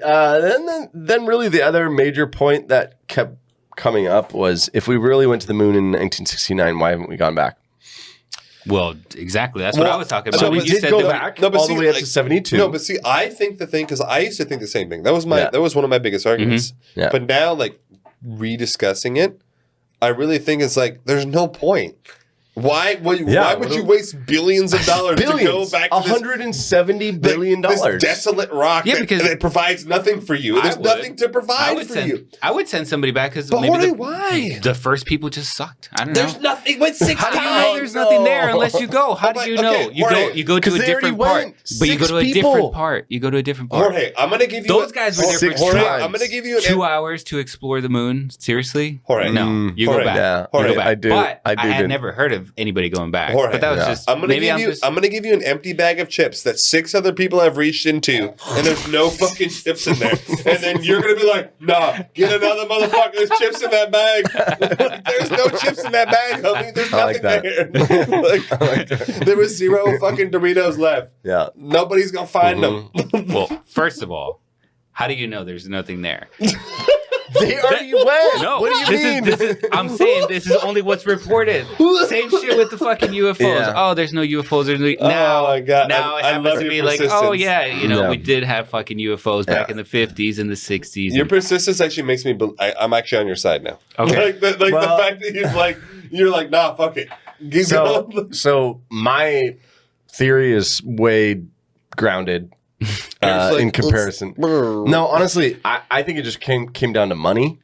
Then really the other major point that kept coming up was if we really went to the moon in 1969, why haven't we gone back? Well, exactly. That's what I was talking about. So we You did said go that- back No, but all see, the way up like- to 72. No, but see, I think the thing, because I used to think the same thing. That was one of my biggest arguments. Yeah. But now, like, rediscussing it, I really think it's like there's no point. Why would you waste billions of dollars to go back to this $170 billion. this desolate rock Yeah, because that provides nothing for you? There's would. nothing to provide for you. I would send somebody back because But maybe Jorge, why? the first people just sucked. I don't know. There's nothing. Went 6 How do you know times. there's nothing there unless you go? How do you know? Okay, You go Jorge, you go to 'cause a they different already part, went. but you go 6 to a people. different part. You go to a different part. Jorge, I'm gonna give you Those guys were there for Jorge, 2 I'm gonna give you an 2 hours to explore the moon. Seriously? Jorge. No, you Jorge. go back. Yeah, You Jorge, go back. I do. But I do, had dude. never heard of anybody going back. Jorge. But that was Yeah. just I'm gonna give you an empty bag of chips that 6 other people have reached into, and there's no fucking chips in there. And then you're gonna be like, "Nah, get another motherfucker. There's chips in that bag. There's no chips in that bag, homie. There's I like nothing there. There was 0 fucking Doritos left. Yeah. Nobody's gonna find them. well, first of all, how do you know there's nothing there? They already went. No, What do you mean? This is, I'm saying this is only what's reported. Same shit with the fucking UFOs. Yeah. Oh, there's no UFOs. There's no, now, my God. now I it happens love to your be like, oh persistence. yeah, Yeah. we did have fucking UFOs back Yeah. in the 50s and the 60s. Your and- persistence actually makes me. I'm actually on your side now. Okay. Like Well- the fact that you're like, nah, fuck it. Keep going. So my theory is way grounded like, in comparison. No, honestly, I think it just came down to money.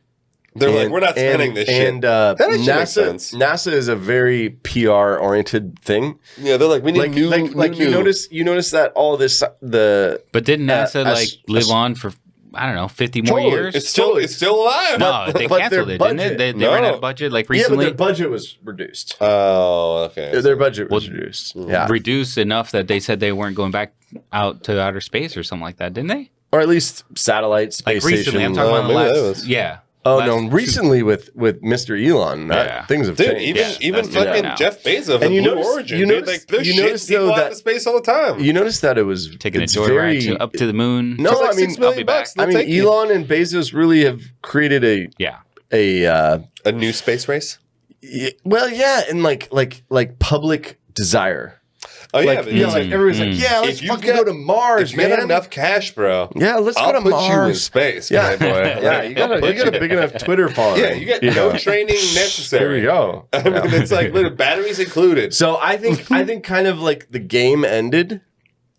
They're like, we're not spending this shit. And That actually makes sense. NASA is a very PR oriented thing. Yeah, they're like, we need Like, new. you notice that all this But didn't NASA as- live as- on for I don't know, 50 more years. It's still alive. No, they but canceled their it, didn't they? They ran out of budget like recently. Yeah, but their budget was reduced. Oh, okay. Their budget was reduced. Yeah. Reduced enough that they said they weren't going back out to outer space or something like that, didn't they? Or at least satellites, space Like recently, station. I'm talking about the maybe that last. was- Yeah. Oh Last no! Recently, with Mr. Elon, things have Dude, changed. even that's fucking now. Jeff Bezos And you Blue notice- Origin. you dude, notice- like, there's you shit notice, people though, out that- into space all the time. You noticed that it was Taking a it's joyride up to the moon. No, For like I mean, $6 million I'll be back. bucks, they'll I mean, take you. Elon and Bezos really have created a A new space race. and like public desire. Oh yeah, Like, like everyone's like, yeah, let's If you fucking got- go to Mars, If you got man. enough cash, bro. Yeah, let's I'll go to put Mars. you in space, Yeah, my boy. yeah, you got a big enough Twitter following. Yeah, you got no training necessary. There we go. I mean, it's like little batteries included. So I think kind of like the game ended.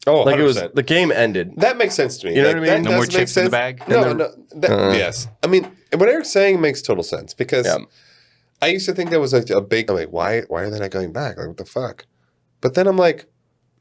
Oh, Like 100%. it was the game ended. That makes sense to me. You know Like, what I mean? That No more does make chips in the sense. bag? No, yes. I mean, what Eric's saying makes total sense because Yeah. I used to think that was like a big. I'm like, why are they not going back? Like, what the fuck? But then I'm like,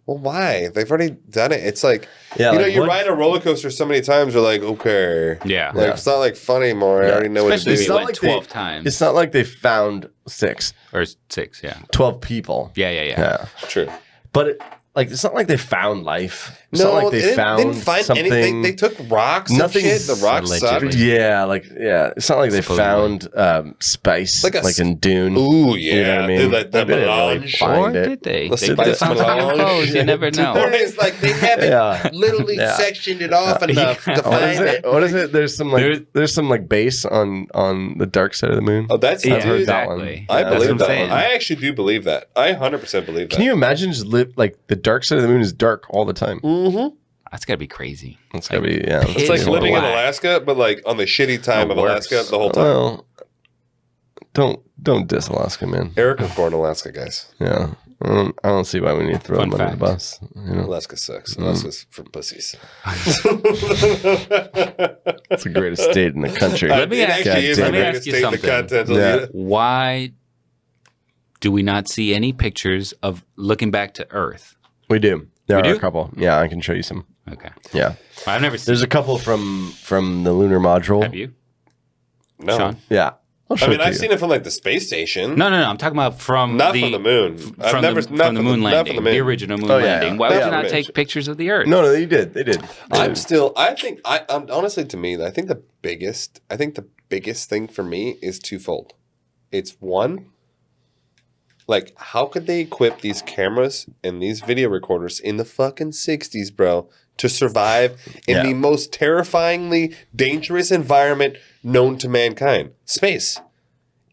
well, why? They've already done it. It's like, Yeah, you know, like you what- ride a roller coaster so many times. You're like, okay, Yeah. like it's not like fun anymore. I already know Especially what if to you do. went 12 times. It's not like they found 6, Or 6, yeah. 12 people. Yeah. Yeah. True. But it's not like they found life. It's No, not like they found didn't find something. anything. They took rocks. Nothing- And shit. The rocks Allegedly. sucked. Yeah. It's not like they Supposedly. found space Like like a in Dune. Ooh, yeah. You know what I mean? Like They the didn't really melange. find Or it. did they? Let's They see, put that's something on melange. clothes. You never Or know. it's like they haven't Yeah. literally Yeah. sectioned it off enough to What find is it. it? What is it? There's some like base on the dark side of the moon. Oh, that's Yeah, I've heard that exactly. one. I Yeah, believe that's that what I'm one. saying. I actually do believe that. I 100% believe that. Can you imagine just live like the dark side of the moon is dark all the time? That's got to be crazy. It's gotta be It's like It's living in black. Alaska, but like on the shitty time of worse. Alaska the whole time. Well, don't diss Alaska, man. Eric was born in Alaska, guys. Yeah, I don't see why we need to throw Fun them under the fact. bus. You know, Alaska sucks. Alaska's for pussies. it's the greatest state in the country. Let me It ask actually you- is let the me greatest ask you state in the something. continental Yeah. Why do we not see any pictures of looking back to Earth? We do. There We are do? a couple. Yeah, I can show you some. Okay. Yeah, I've never seen there's a couple from the lunar module. Have you, No. Sean? Yeah, I'll show I mean, it to I've you. seen it from like the space station. No. I'm talking about from Not from the moon. I've From never- the, not from the from moon the- not landing, from the moon. the original moon Oh, yeah. landing. Why Yeah. would you Yeah. not take pictures of the Earth? No, they did. They did. I'm still. I think. Honestly, to me, I think the biggest thing for me is twofold. It's one. Like, how could they equip these cameras and these video recorders in the fucking 60s, bro, to survive in Yeah. the most terrifyingly dangerous environment known to mankind? Space.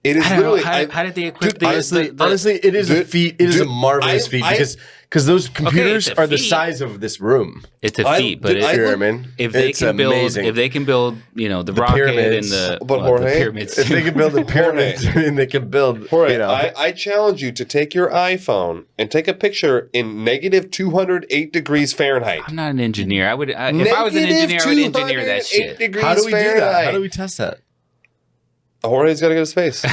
It is I don't know. literally. How did they equip Dude, the, Honestly, it is a Dude, feat. It is a dude, marvelous feat because those computers it's a are the feat. size of this room. It's a feat, but dude, it, I You know look- what I mean? if they It's can build, amazing. if they can build, the rocket pyramids. and But the Jorge, pyramids, If they can build the pyramids, I mean, they can build. Jorge, You know, I challenge you to take your iPhone and take a picture in negative 208 degrees Fahrenheit. I'm not an engineer. If I was an engineer, I would engineer that shit. Degrees how do we do that? Fahrenheit. How do we test that? Jorge's got to go to space.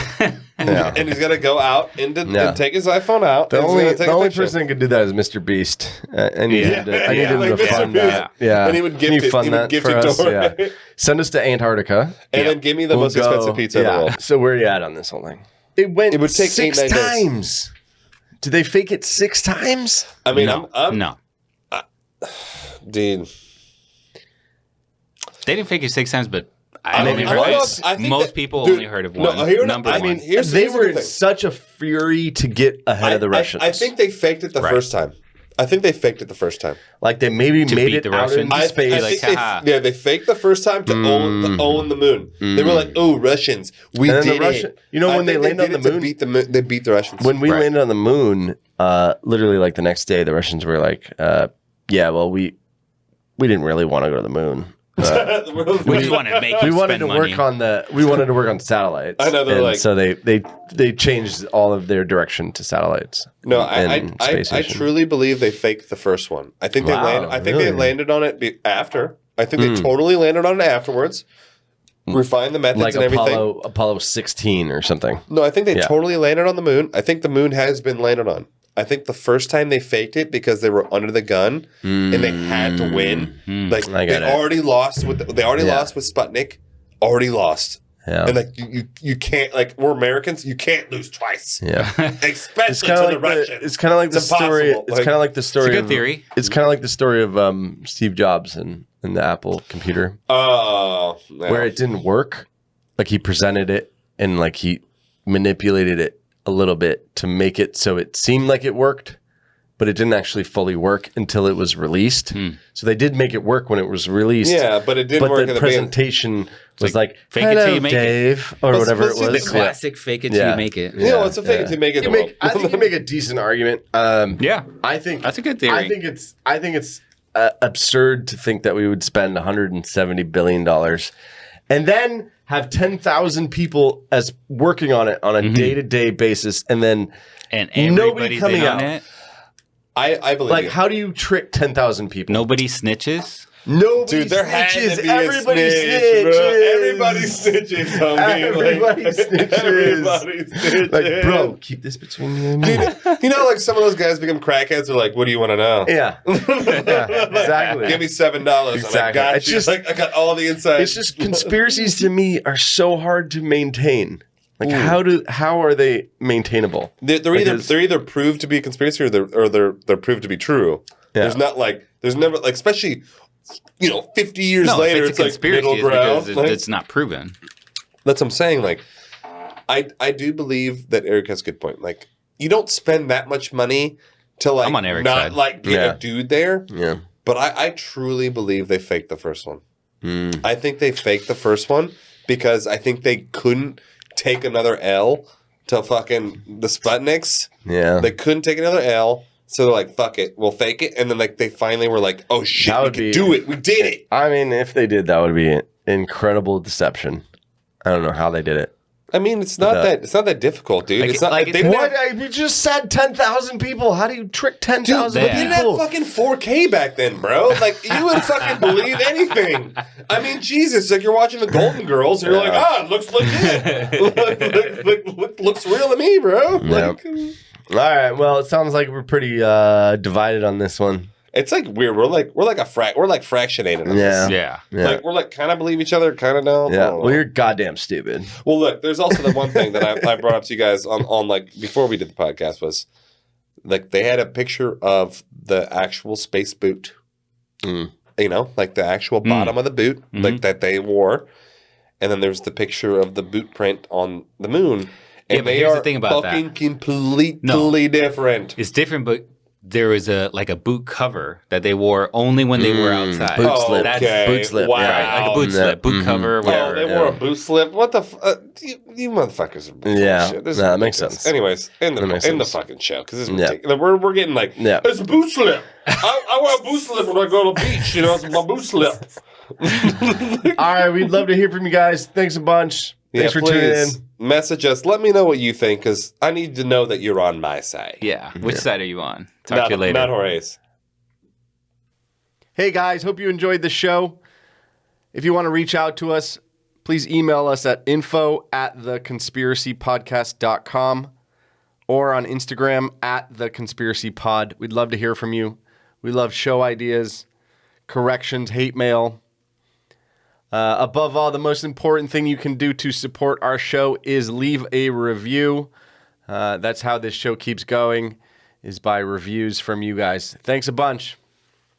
Yeah. And he's got to go out and Yeah. take his iPhone out. The and he's only gonna take a picture. person who could do that is Mr. Beast. I need him to, I need Yeah, him like to Mr. fund Beast. that. Yeah, And he would Can gift you it- fund he would that gift for it to us? Jorge. Yeah. Send us to Antarctica. And then give me the most We'll go- expensive pizza in the world. So where are you at on this whole thing? It went. It would take 6 8-9 days. times. Did they fake it 6 times? I mean, No, I'm no. dude. They didn't fake it 6 times, but I I only mean, heard I it. don't know, I think Most that- people dude, only heard of no, one. here- Number I one. mean, here's They the were in thing. such a fury to get ahead of the Russians. I think they faked it the Right. first time. I think they faked it the first time. like they maybe To made beat it the out Russians? into I space. like, think haha. they faked the first time to own the moon. They were like, "Oh, Russians, we And then the did Russian- it." you know, I when they think landed on did the it to moon- beat the moon, they beat the Russians. When we Right. landed on the moon, literally like the next day, the Russians were like, "Yeah, well, we didn't really want to go to the moon. We just wanted to make We you wanted spend to money. work on satellites." I know, they're and like- so they changed all of their direction to satellites. No, and I space station. truly believe they faked the first one. I think Wow, they really? landed on it after. I think they totally landed on it afterwards. Refined the methods like and everything. Apollo 16 or something. No, I think they Yeah. totally landed on the moon. I think the moon has been landed on. I think the first time they faked it because they were under the gun and they had to win. Like they already lost with lost with Sputnik. Already lost. Yeah. And like you can't, like, we're Americans, you can't lose twice. Yeah. Especially to the Russians. It's kind of like the story. It's kind of like the story. It's a good theory. It's kind of like the story of Steve Jobs and the Apple computer. Oh. Yeah. Where it didn't work. Like he presented it and like he manipulated it a little bit to make it so it seemed like it worked, but it didn't actually fully work until it was released. So they did make it work when it was released. Yeah, but it didn't work. But the presentation was like fake it till you make Dave, it. or whatever it was. The classic fake it till you make it. Yeah, it's a fake it till you make it. I think you can make a decent argument. Yeah, I think that's a good theory. I think it's absurd to think that we would spend $170 billion and then have 10,000 people as working on it on a day-to-day basis, and then nobody coming out. It. I believe. Like, how do you trick 10,000 people? Nobody snitches. Nobody Dude, there snitches. had to be Everybody a snitch, snitches. bro. Everybody snitches, homie. Everybody snitches. Everybody snitches. Like, bro, keep this between you and me. You know, like some of those guys become crackheads. They're like, "What do you want to know?" Yeah, exactly. Give me $7. Exactly. I got you. Like, I got all the insights. It's just conspiracies to me are so hard to maintain. Like, how are they maintainable? They're either proved to be a conspiracy or they're proved to be true. Yeah. There's never like, especially, 50 years later, it's a conspiracy, like middle ground. Because it's not proven. That's what I'm saying. Like, I do believe that Eric has a good point. Like, you don't spend that much money to like I'm on Eric's not side. like get a dude there. Yeah. But I truly believe they faked the first one. I think they faked the first one because I think they couldn't take another L to fucking the Sputniks. Yeah. They couldn't take another L. So they're like, fuck it, we'll fake it. And then like they finally were like, oh shit, we can do it. We did it. I mean, if they did, that would be an incredible deception. I don't know how they did it. I mean, it's not that difficult, dude. Like, it's not like like what? We just said 10,000 people. How do you trick 10,000 They people? didn't have fucking 4K back then, bro. Like, you would fucking believe anything. I mean, Jesus, like you're watching the Golden Girls and you're like, it looks legit. Looks real to me, bro. Like, all right. Well, it sounds like we're pretty divided on this one. it's like weird. We're like fractionated on this. Yeah. Like we're like kind of believe each other, kind of don't. Yeah. Well, you're goddamn stupid. Well, look, there's also the one thing that I brought up to you guys on like before we did the podcast was like they had a picture of the actual space boot. Like the actual bottom of the boot, like that they wore, and then there's the picture of the boot print on the moon. And but here's the thing about that. Completely different. It's different, but there was a boot cover that they wore only when they were outside. Boot slip. Okay. Boot slip. Wow. Yeah. Like a boot slip, boot cover, whatever. They wore a boot slip. What the? You motherfuckers are bullshit. This that makes sense. Anyways, in the fucking show because we're getting like it's a boot slip. I wear a boot slip when I go to the beach. It's my boot slip. All right, we'd love to hear from you guys. Thanks a bunch. Thanks for tuning in. Message us. Let me know what you think because I need to know that you're on my side. Yeah. Which side are you on? Talk to you later. Not Horace. Hey guys, hope you enjoyed the show. If you want to reach out to us, please email us at info@theconspiracypodcast.com or on Instagram @theconspiracypod. We'd love to hear from you. We love show ideas, corrections, hate mail. Above all, the most important thing you can do to support our show is leave a review. That's how this show keeps going, is by reviews from you guys. Thanks a bunch.